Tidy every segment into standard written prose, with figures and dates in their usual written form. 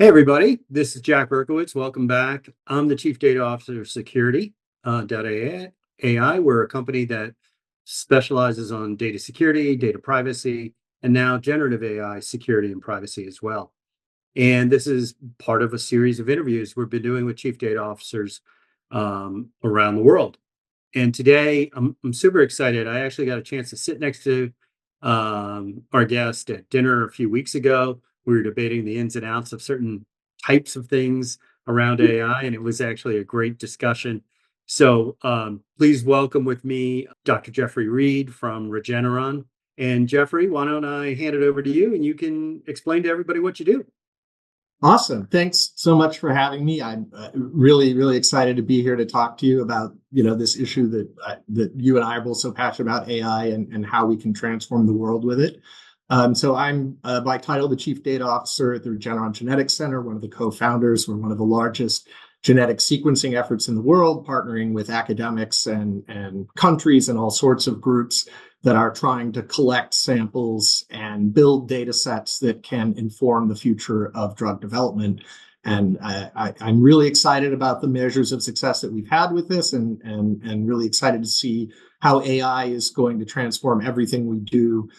Hey everybody, this is Jack Berkowitz. Welcome back. I'm the Chief Data Officer of Securiti, AI. We're a company that specializes on data security, data privacy, and now generative AI security and privacy as well. And this is part of a series of interviews we've been doing with Chief Data Officers around the world. And today I'm super excited. I actually got a chance to sit next to our guest at dinner a few weeks ago. We were debating the ins and outs of certain types of things around AI, and it was actually a great discussion. So please welcome with me Dr. Jeffrey Reid from Regeneron. And Jeffrey, why don't I hand it over to you and you can explain to everybody what you do. Awesome. Thanks so much for having me. I'm really, really excited to be here to talk to you about, this issue that you and I are both so passionate about, AI and how we can transform the world with it. So I'm by title the Chief Data Officer at the Regeneron Genetics Center, one of the co-founders. We're one of the largest genetic sequencing efforts in the world, partnering with academics and countries and all sorts of groups that are trying to collect samples and build data sets that can inform the future of drug development. And I'm really excited about the measures of success that we've had with this and really excited to see how AI is going to transform everything we do,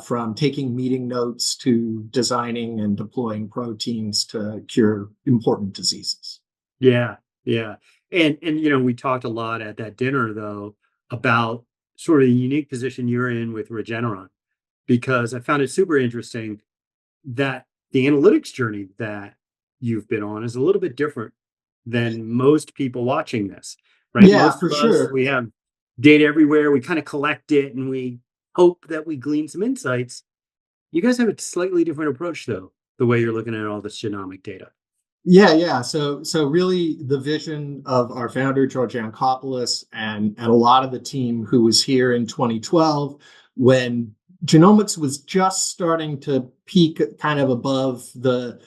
from taking meeting notes to designing and deploying proteins to cure important diseases. Yeah, yeah. And we talked a lot at that dinner though about sort of the unique position you're in with Regeneron, because I found it super interesting that the analytics journey that you've been on is a little bit different than most people watching this, right? Yeah, Most for of us, sure. we have data everywhere. We kind of collect it and we hope that we glean some insights. You guys have a slightly different approach though, the way you're looking at all this genomic data. Yeah. So really the vision of our founder, George Yancopoulos, and a lot of the team who was here in 2012, when genomics was just starting to peak kind of above the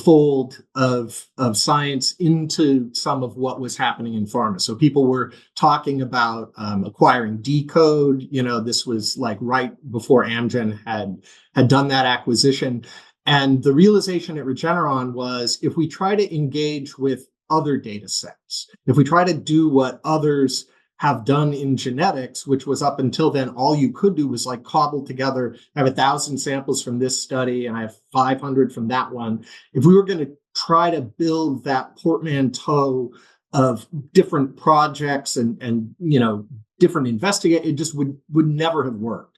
fold of science into some of what was happening in pharma. So people were talking about acquiring Decode. This was like right before Amgen had done that acquisition. And the realization at Regeneron was if we try to engage with other data sets, if we try to do what others have done in genetics, which was up until then, all you could do was like cobble together, I have 1,000 samples from this study and I have 500 from that one. If we were going to try to build that portmanteau of different projects and different investigate, it just would never have worked.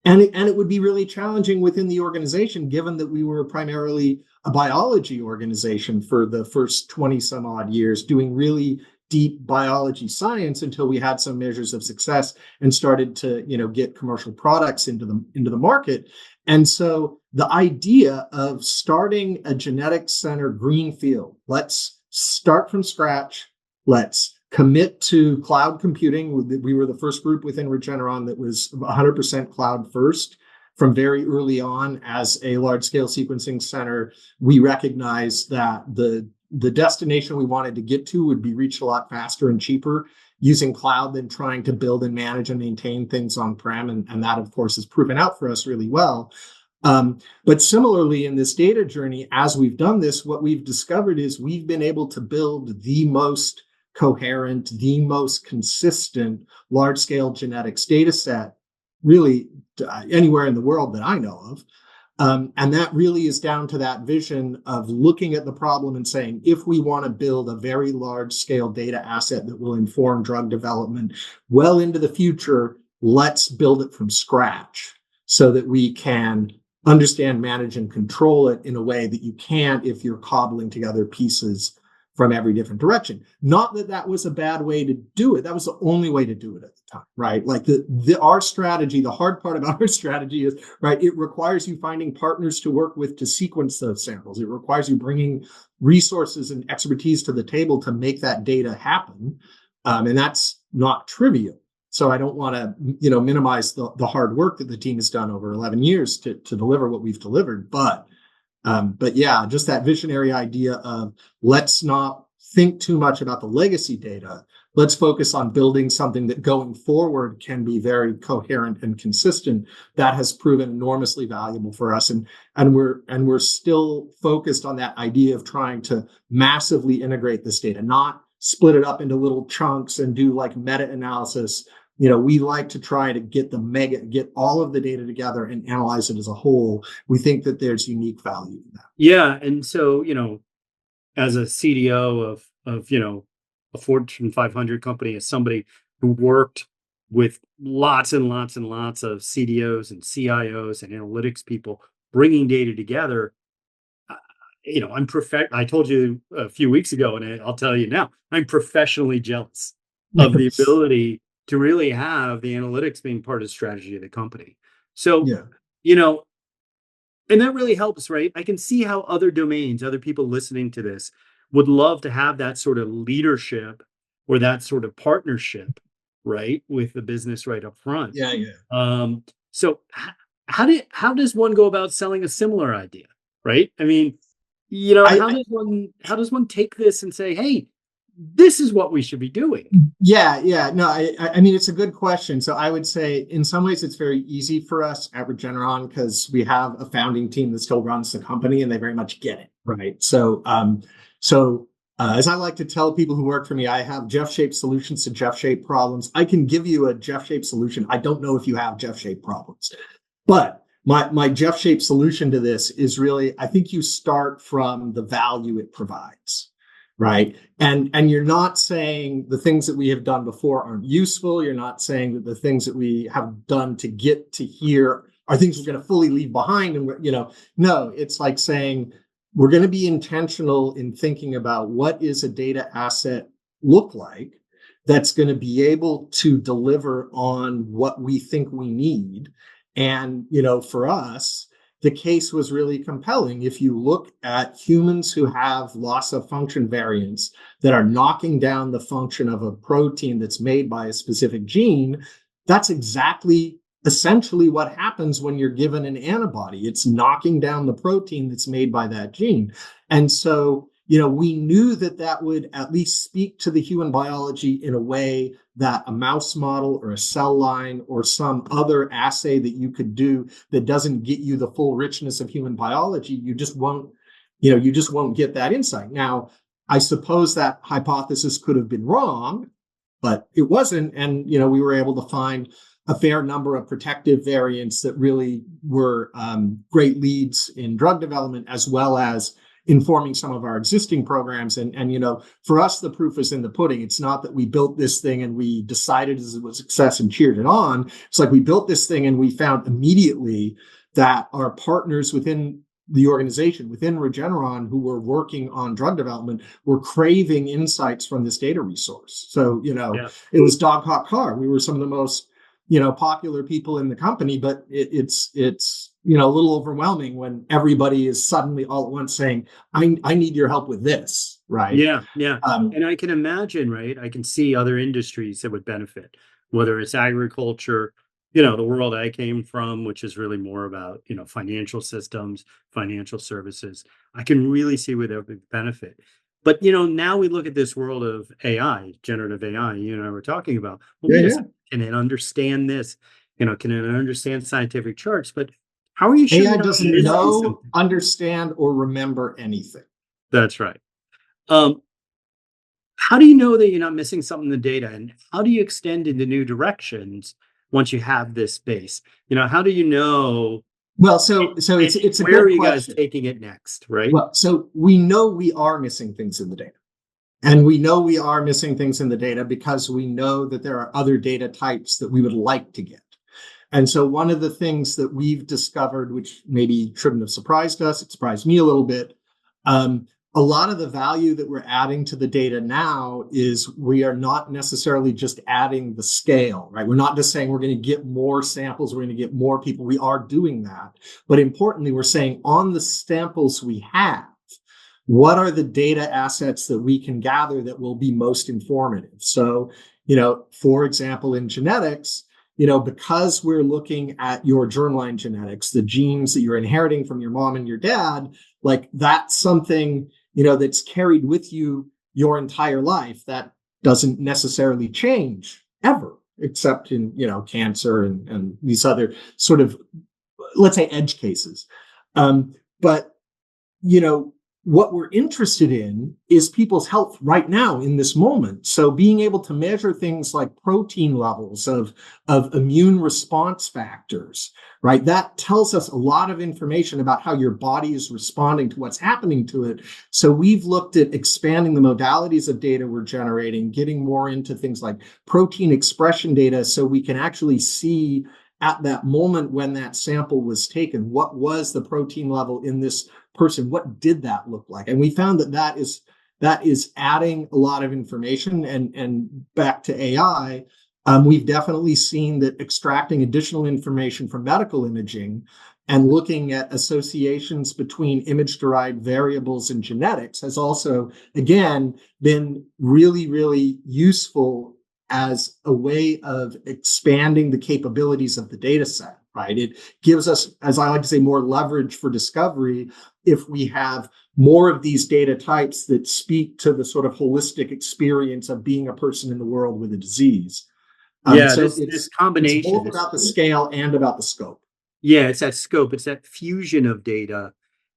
And it would be really challenging within the organization, given that we were primarily a biology organization for the first 20 some odd years, doing really deep biology science until we had some measures of success and started to, get commercial products into the market. And so the idea of starting a genetics center greenfield, let's start from scratch, let's commit to cloud computing. We were the first group within Regeneron that was 100% cloud first. From very early on, as a large-scale sequencing center, we recognized that the destination we wanted to get to would be reached a lot faster and cheaper using cloud than trying to build and manage and maintain things on-prem. And that, of course, has proven out for us really well. But similarly, in this data journey, as we've done this, what we've discovered is we've been able to build the most coherent, the most consistent large-scale genetics data set really anywhere in the world that I know of. And that really is down to that vision of looking at the problem and saying, if we want to build a very large-scale data asset that will inform drug development well into the future, let's build it from scratch so that we can understand, manage, and control it in a way that you can't if you're cobbling together pieces from every different direction. Not that that was a bad way to do it. That was the only way to do it at the time, right? Like our strategy, the hard part about our strategy is, right, it requires you finding partners to work with to sequence those samples. It requires you bringing resources and expertise to the table to make that data happen. And that's not trivial. So I don't want to, minimize the hard work that the team has done over 11 years to deliver what we've delivered. But yeah, just that visionary idea of let's not think too much about the legacy data. let's focus on building something that going forward can be very coherent and consistent. That has proven enormously valuable for us. And we're still focused on that idea of trying to massively integrate this data, not split it up into little chunks and do like meta-analysis. We like to try to get all of the data together and analyze it as a whole. We think that there's unique value in that. Yeah. And so, as a CDO of a Fortune 500 company, as somebody who worked with lots and lots and lots of CDOs and CIOs and analytics people bringing data together, I told you a few weeks ago, and I'll tell you now, I'm professionally jealous of the ability to really have the analytics being part of the strategy of the company. So, Yeah. And that really helps, right? I can see how other domains, other people listening to this would love to have that sort of leadership or that sort of partnership, right, with the business right up front. Yeah, yeah. So how does one go about selling a similar idea, right? I mean, how does one take this and say, hey, this is what we should be doing? Yeah. No, I mean, it's a good question. So I would say in some ways it's very easy for us at Regeneron because we have a founding team that still runs the company and they very much get it, right? So as I like to tell people who work for me, I have Jeff-shaped solutions to Jeff-shaped problems. I can give you a Jeff-shaped solution. I don't know if you have Jeff-shaped problems, but my Jeff-shaped solution to this is really, I think you start from the value it provides. Right. And you're not saying the things that we have done before aren't useful. You're not saying that the things that we have done to get to here are things we're going to fully leave behind. And no, it's like saying we're going to be intentional in thinking about what is a data asset look like that's going to be able to deliver on what we think we need. And, for us, the case was really compelling. If you look at humans who have loss of function variants that are knocking down the function of a protein that's made by a specific gene, that's essentially what happens when you're given an antibody. It's knocking down the protein that's made by that gene. And so, we knew that would at least speak to the human biology in a way that a mouse model or a cell line or some other assay that you could do that doesn't get you the full richness of human biology, you just won't get that insight. Now, I suppose that hypothesis could have been wrong, but it wasn't. And, we were able to find a fair number of protective variants that really were great leads in drug development, as well as informing some of our existing programs. And for us, the proof is in the pudding. It's not that we built this thing and we decided it was a success and cheered it on. It's like we built this thing and we found immediately that our partners within the organization, within Regeneron, who were working on drug development, were craving insights from this data resource. So, It was dog, hawk, car. We were some of the most, popular people in the company, but it's a little overwhelming when everybody is suddenly all at once saying, I need your help with this, right? Yeah. And I can imagine, right? I can see other industries that would benefit, whether it's agriculture, the world I came from, which is really more about, financial systems, financial services. I can really see where that would benefit. But, now we look at this world of AI, generative AI, you and I were talking about, can it understand this? Can it understand scientific charts? But how are you sure AI doesn't know, understand, or remember anything? That's right. How do you know that you're not missing something in the data? And how do you extend into new directions once you have this base? How do you know? Well, so it's a good question. Where are you guys taking it next, right? Well, so we know we are missing things in the data. And we know we are missing things in the data because we know that there are other data types that we would like to get. And so one of the things that we've discovered, which maybe shouldn't have surprised us, it surprised me a little bit, a lot of the value that we're adding to the data now is we are not necessarily just adding the scale, right? We're not just saying we're going to get more samples, we're going to get more people. We are doing that. But importantly, we're saying on the samples we have, what are the data assets that we can gather that will be most informative? So, for example, in genetics, because we're looking at your germline genetics, the genes that you're inheriting from your mom and your dad, like that's something, that's carried with you your entire life. That doesn't necessarily change ever, except in, cancer and these other sort of, let's say, edge cases. But, what we're interested in is people's health right now in this moment. So being able to measure things like protein levels of immune response factors, right? That tells us a lot of information about how your body is responding to what's happening to it. So we've looked at expanding the modalities of data we're generating, getting more into things like protein expression data, so we can actually see at that moment when that sample was taken, what was the protein level in this person? What did that look like? And we found that is adding a lot of information. And back to AI, we've definitely seen that extracting additional information from medical imaging and looking at associations between image-derived variables and genetics has also, again, been really, really useful as a way of expanding the capabilities of the data set, right? It gives us, as I like to say, more leverage for discovery if we have more of these data types that speak to the sort of holistic experience of being a person in the world with a disease. So this combination, it's both about the scale and about the scope. Yeah, it's that scope, it's that fusion of data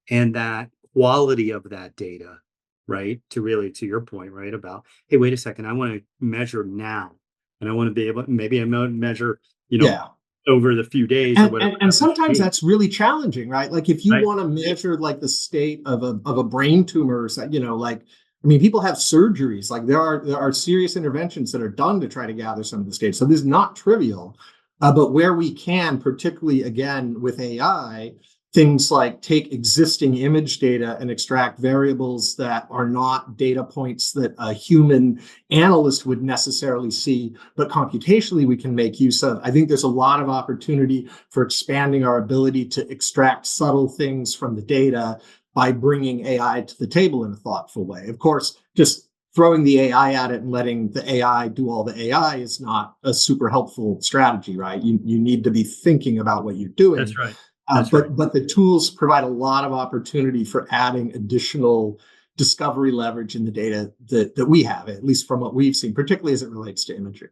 and that quality of that data, right? To your point, right? About, hey, wait a second, I want to measure now. And I want to be able, maybe I'm going to measure, Yeah. over the few days or whatever. And sometimes that's really challenging, right? Like if you right? want to measure like the state of a brain tumor, like, I mean, people have surgeries. Like there are serious interventions that are done to try to gather some of the data. So this is not trivial. But where we can, particularly again with AI, things like take existing image data and extract variables that are not data points that a human analyst would necessarily see, but computationally we can make use of. I think there's a lot of opportunity for expanding our ability to extract subtle things from the data by bringing AI to the table in a thoughtful way. Of course, just throwing the AI at it and letting the AI do all the AI is not a super helpful strategy, right? You need to be thinking about what you're doing. That's right. But the tools provide a lot of opportunity for adding additional discovery leverage in the data that we have, at least from what we've seen, particularly as it relates to imagery.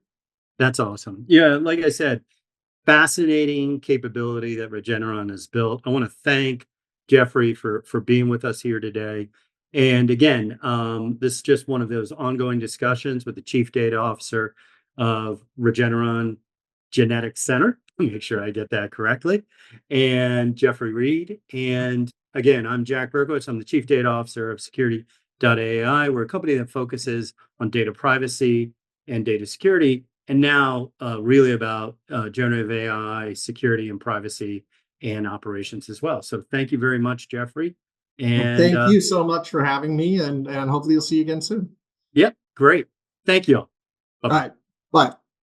That's awesome. Yeah, like I said, fascinating capability that Regeneron has built. I want to thank Jeffrey for being with us here today. And again, this is just one of those ongoing discussions with the Chief Data Officer of Regeneron Genetics Center. Make sure I get that correctly. And Jeffrey Reid. And again, I'm Jack Berkowitz. I'm the Chief Data Officer of Securiti.ai. We're a company that focuses on data privacy and data security, and now really about generative AI, security and privacy and operations as well. So thank you very much, Jeffrey. And thank you so much for having me, and hopefully you'll see you again soon. Yeah, great. Thank you. Bye-bye. All right. Bye.